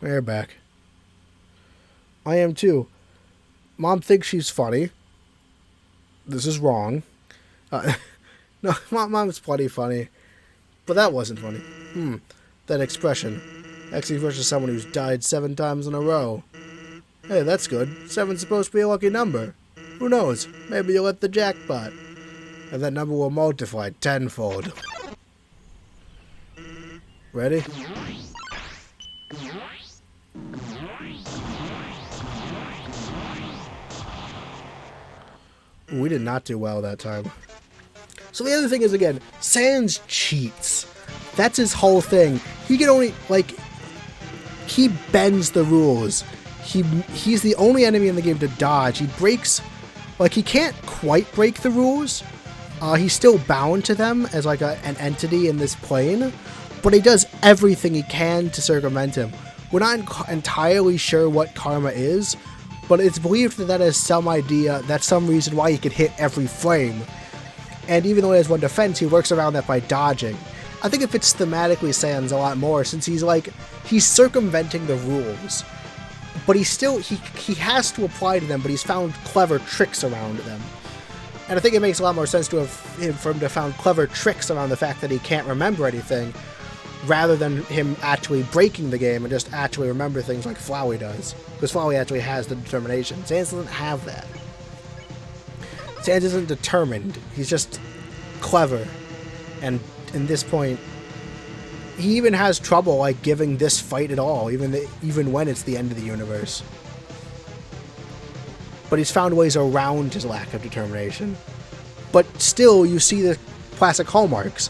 We're back. I am too. Mom thinks she's funny. This is wrong. Uh, no, Mom's plenty funny. But that wasn't funny. That expression. Actually versus someone who's died 7 times in a row. Hey, that's good. 7's supposed to be a lucky number. Who knows? Maybe you'll hit the jackpot. And that number will multiply tenfold. Ready? We did not do well that time. So the other thing is, again, Sans cheats. That's his whole thing. He can only, like, he bends the rules. He's the only enemy in the game to dodge. He breaks, like, he can't quite break the rules. He's still bound to them as, like, an entity in this plane. But he does everything he can to circumvent him. We're not entirely sure what karma is, but it's believed that that is some idea, that's some reason why he can hit every frame. And even though he has one defense, he works around that by dodging. I think it fits thematically Sans a lot more, since he's circumventing the rules. But he has to apply to them, but he's found clever tricks around them. And I think it makes a lot more sense for him to have found clever tricks around the fact that he can't remember anything, rather than him actually breaking the game and just actually remember things like Flowey does. Because Flowey actually has the determination. Sans doesn't have that. Sans isn't determined. He's just clever. And in this point, he even has trouble like giving this fight at all, even when it's the end of the universe. But he's found ways around his lack of determination. But still, you see the classic hallmarks.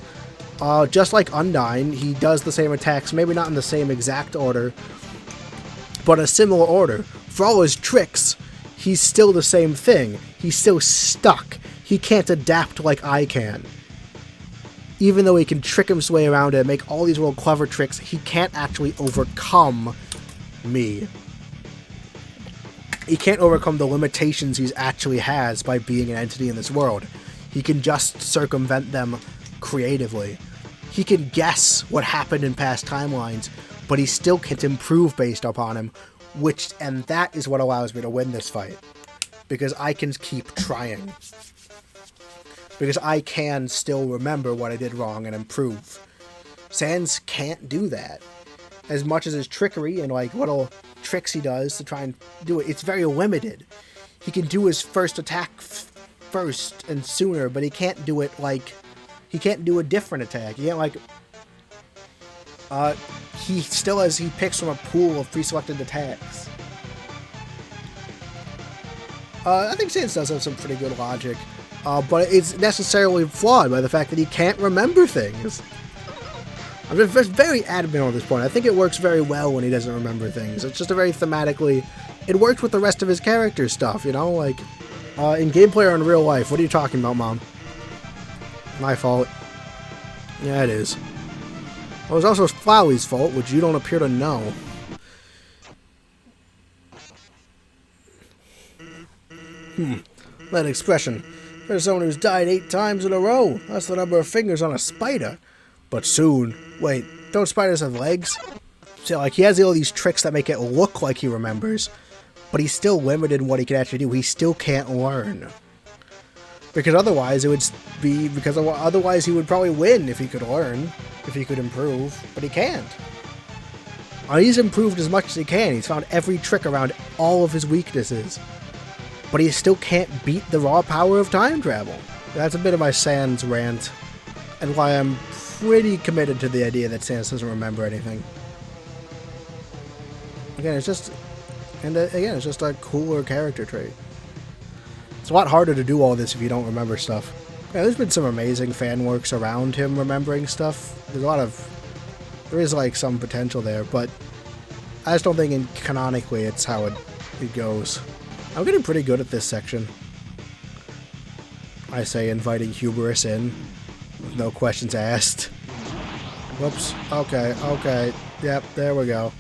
Just like Undyne, he does the same attacks, maybe not in the same exact order, but a similar order. For all his tricks, he's still the same thing. He's still stuck. He can't adapt like I can. Even though he can trick his way around it, make all these real clever tricks, he can't actually overcome me. He can't overcome the limitations he actually has by being an entity in this world. He can just circumvent them creatively. He can guess what happened in past timelines, but he still can't improve based upon him, and that is what allows me to win this fight. Because I can keep trying. Because I can still remember what I did wrong and improve. Sans can't do that. As much as his trickery and like little tricks he does to try and do it, it's very limited. He can do his first attack first and sooner, but he can't do it like... He can't do a different attack. He can't, like... he picks from a pool of pre-selected attacks. I think Sans does have some pretty good logic. But it's necessarily flawed by the fact that he can't remember things. I'm just very adamant on this point. I think it works very well when he doesn't remember things. It's just a very thematically... It works with the rest of his character stuff, you know? Like, in gameplay or in real life. What are you talking about, Mom? My fault. Yeah, it is. Well, it was also Flowey's fault, which you don't appear to know. That expression. There's someone who's died 8 times in a row. That's the number of fingers on a spider. But soon. Wait, don't spiders have legs? So, like, he has all these tricks that make it look like he remembers, but he's still limited in what he can actually do. He still can't learn. Because otherwise otherwise he would probably win if he could learn, if he could improve, but he can't. He's improved as much as he can. He's found every trick around all of his weaknesses, but he still can't beat the raw power of time travel. That's a bit of my Sans rant, and why I'm pretty committed to the idea that Sans doesn't remember anything. Again, it's just a cooler character trait. It's a lot harder to do all this if you don't remember stuff. Yeah, there's been some amazing fan works around him remembering stuff. There is like some potential there, but I just don't think canonically it's how it goes. I'm getting pretty good at this section. I say inviting hubris in, with no questions asked. Whoops. Okay. Yep, there we go.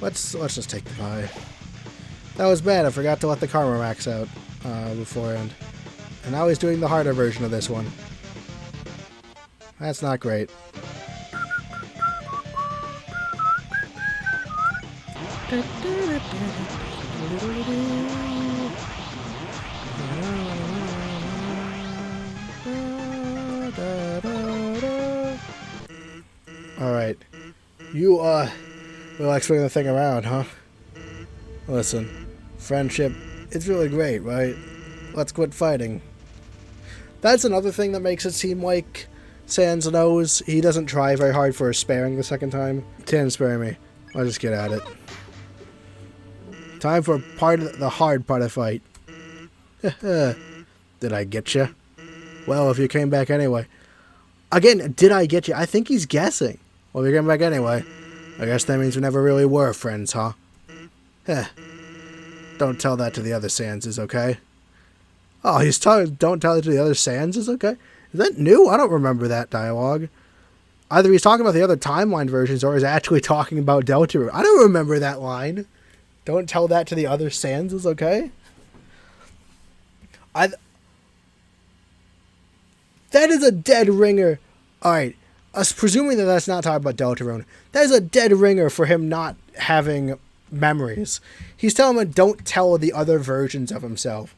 Let's just take the pie. That was bad. I forgot to let the karma max out beforehand. And now he's doing the harder version of this one. That's not great. Alright. You, we like swinging the thing around, huh? Listen, friendship, it's really great, right? Let's quit fighting. That's another thing that makes it seem like Sans knows he doesn't try very hard for a sparing the second time. Sans, spare me. I'll just get at it. Time for the hard part of the fight. Did I get you? Well, if you came back anyway. Again, did I get you? I think he's guessing. Well, if you came back anyway, I guess that means we never really were friends, huh? Don't tell that to the other Sanses, okay? Oh, he's telling, don't tell it to the other Sanses, okay? Is that new? I don't remember that dialogue. Either he's talking about the other timeline versions or he's actually talking about Deltarune. I don't remember that line. Don't tell that to the other Sanses, okay? That is a dead ringer. Alright, us presuming that that's not talking about Deltarune, that is a dead ringer for him not having memories. He's telling him don't tell the other versions of himself.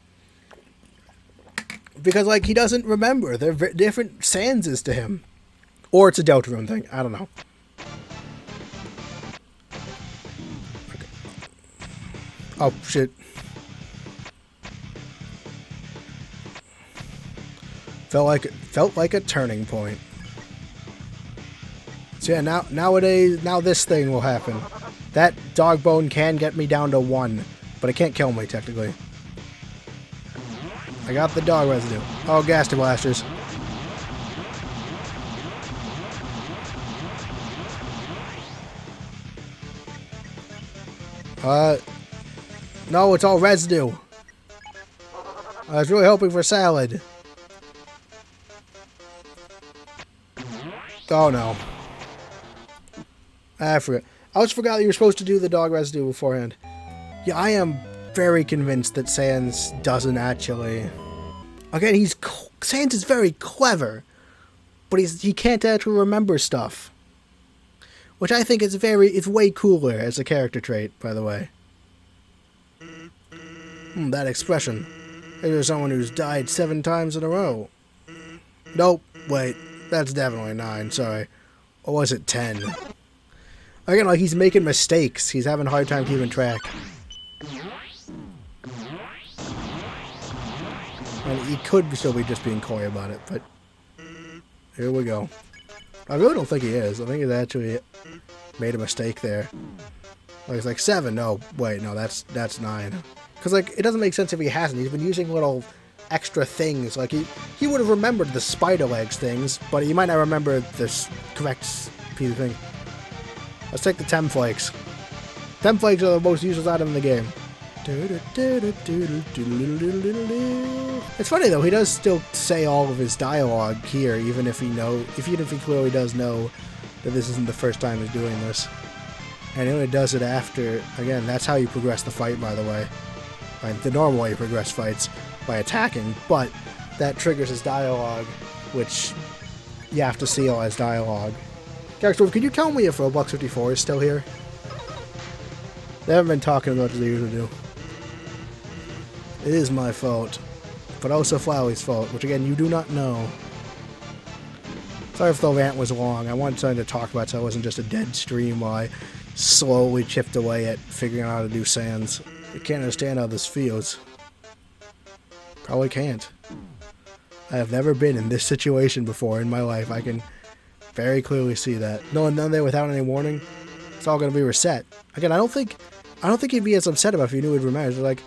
Because, like, he doesn't remember. They're different Sanses to him. Or it's a Deltarune thing. I don't know. Okay. Oh, shit. Felt like a turning point. So yeah, nowadays, this thing will happen. That dog bone can get me down to 1, but it can't kill me, technically. I got the dog residue. Oh, Gaster Blasters. No, it's all residue. I was really hoping for salad. Oh, no. I forgot. I just forgot that you were supposed to do the dog residue beforehand. Yeah, I am very convinced that Sans doesn't actually... Again, Sans is very clever, but he can't actually remember stuff. Which I think is it's way cooler as a character trait, by the way. That expression. There's someone who's died 7 times in a row. Nope, wait, that's definitely 9, sorry. Or was it 10? Again, like, he's making mistakes. He's having a hard time keeping track. And he could still be just being coy about it, but here we go. I really don't think he is. I think he's actually made a mistake there. Like, it's like 7. No, wait, no, that's 9. Because, like, it doesn't make sense if he hasn't. He's been using little extra things. Like, he would have remembered the spider legs things, but he might not remember the correct piece of thing. Let's take the Temflakes. Temflakes are the most useless item in the game. It's funny though, he does still say all of his dialogue here, even if he clearly does know that this isn't the first time he's doing this. And he only does it after, again, that's how you progress the fight, by the way. Like, the normal way you progress fights, by attacking, but that triggers his dialogue, which you have to seal as dialogue. Character, could you tell me if Roblox 54 is still here? They haven't been talking as much as they usually do. It is my fault, but also Flowey's fault, which again, you do not know. Sorry if the rant was long. I wanted something to talk about so it wasn't just a dead stream while I slowly chipped away at figuring out how to do Sans. I can't understand how this feels. Probably can't. I have never been in this situation before in my life. I can very clearly see that. No one done there without any warning. It's all going to be reset. Again, I don't think he'd be as upset about if he knew he'd remember. Like,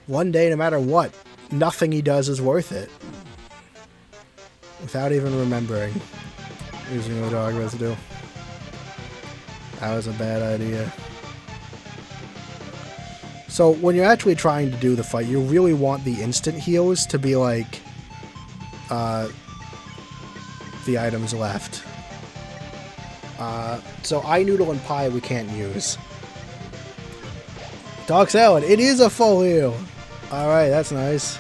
one day, no matter what, nothing he does is worth it. Without even remembering. Using the dog residue. That was a bad idea. So, when you're actually trying to do the fight, you really want the instant heals to be like, the items left. So eye noodle and pie we can't use. Dog salad, it is a full heal. Alright, that's nice.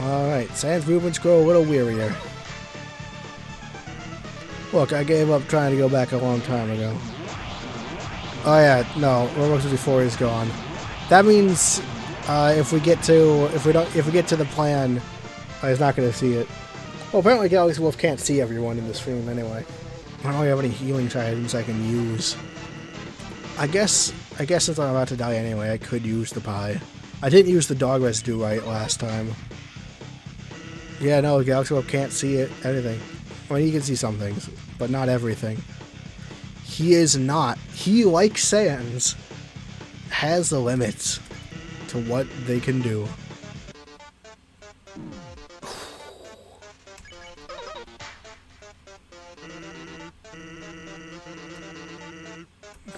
Alright, Sans movements grow a little wearier. Look, I gave up trying to go back a long time ago. Oh yeah, no, Roblox 54 is gone. That means if we get to the plan, he's not going to see it. Well, apparently Galaxy Wolf can't see everyone in the stream anyway. I don't really have any healing items I can use. I guess since I'm about to die anyway, I could use the pie. I didn't use the dog residue right last time. Yeah, no, Galaxy Wolf can't see anything. I mean, he can see some things, but not everything. He, like Sans, has the limits to what they can do.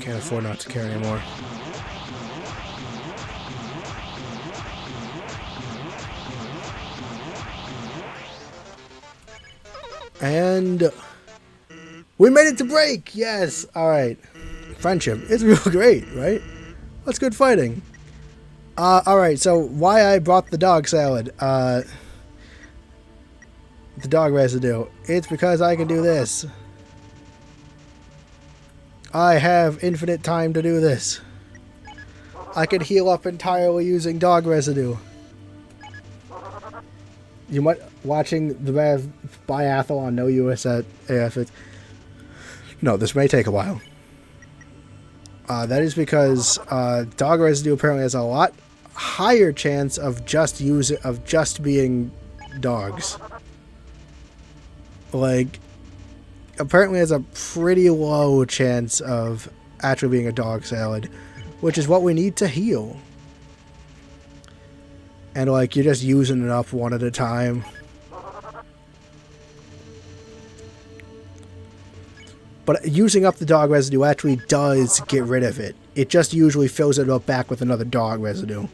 Can't afford not to care anymore. And we made it to break! Yes! Alright. Friendship. It's real great, right? That's good fighting. Alright, so why I brought the dog salad. The dog residue. It's because I can do this. I have infinite time to do this. I can heal up entirely using dog residue. You might watching the biathlon no US at AF. No, this may take a while. That is because dog residue apparently has a lot higher chance of just being dogs. Like, apparently has a pretty low chance of actually being a dog salad, which is what we need to heal. And like, you're just using it up one at a time. But using up the dog residue actually does get rid of it. It just usually fills it up back with another dog residue.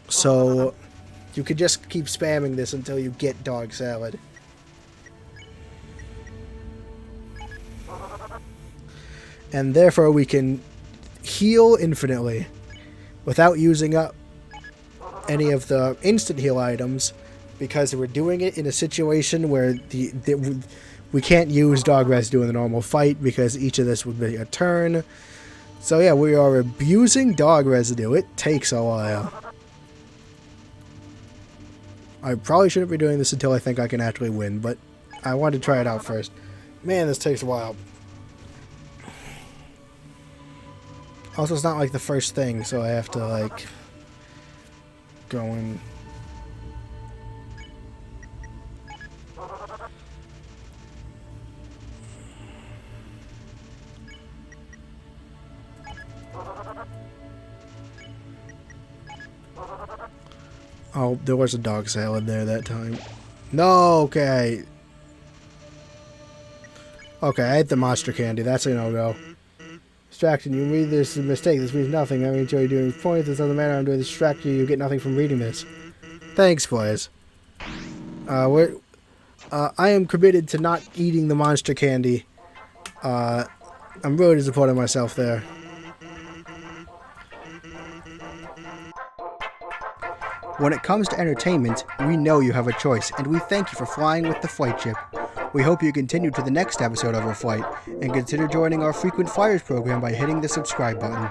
So you could just keep spamming this until you get dog salad. And therefore we can heal infinitely without using up any of the instant heal items, because we're doing it in a situation where we can't use dog residue in the normal fight because each of this would be a turn. So yeah, we are abusing dog residue. It takes a while. I probably shouldn't be doing this until I think I can actually win, but I wanted to try it out first. Man, this takes a while. Also, it's not like the first thing, so I have to like go in. Oh, there was a dog salad there that time. No, okay. Okay, I ate the monster candy. That's a no-go. Distraction. You read this is a mistake. This means nothing. I enjoy doing points. It doesn't matter. I'm doing distraction. You get nothing from reading this. Thanks, boys. I am committed to not eating the monster candy. I'm really disappointed in myself there. When it comes to entertainment, we know you have a choice, and we thank you for flying with the Flightship. We hope you continue to the next episode of our flight, and consider joining our frequent flyers program by hitting the subscribe button.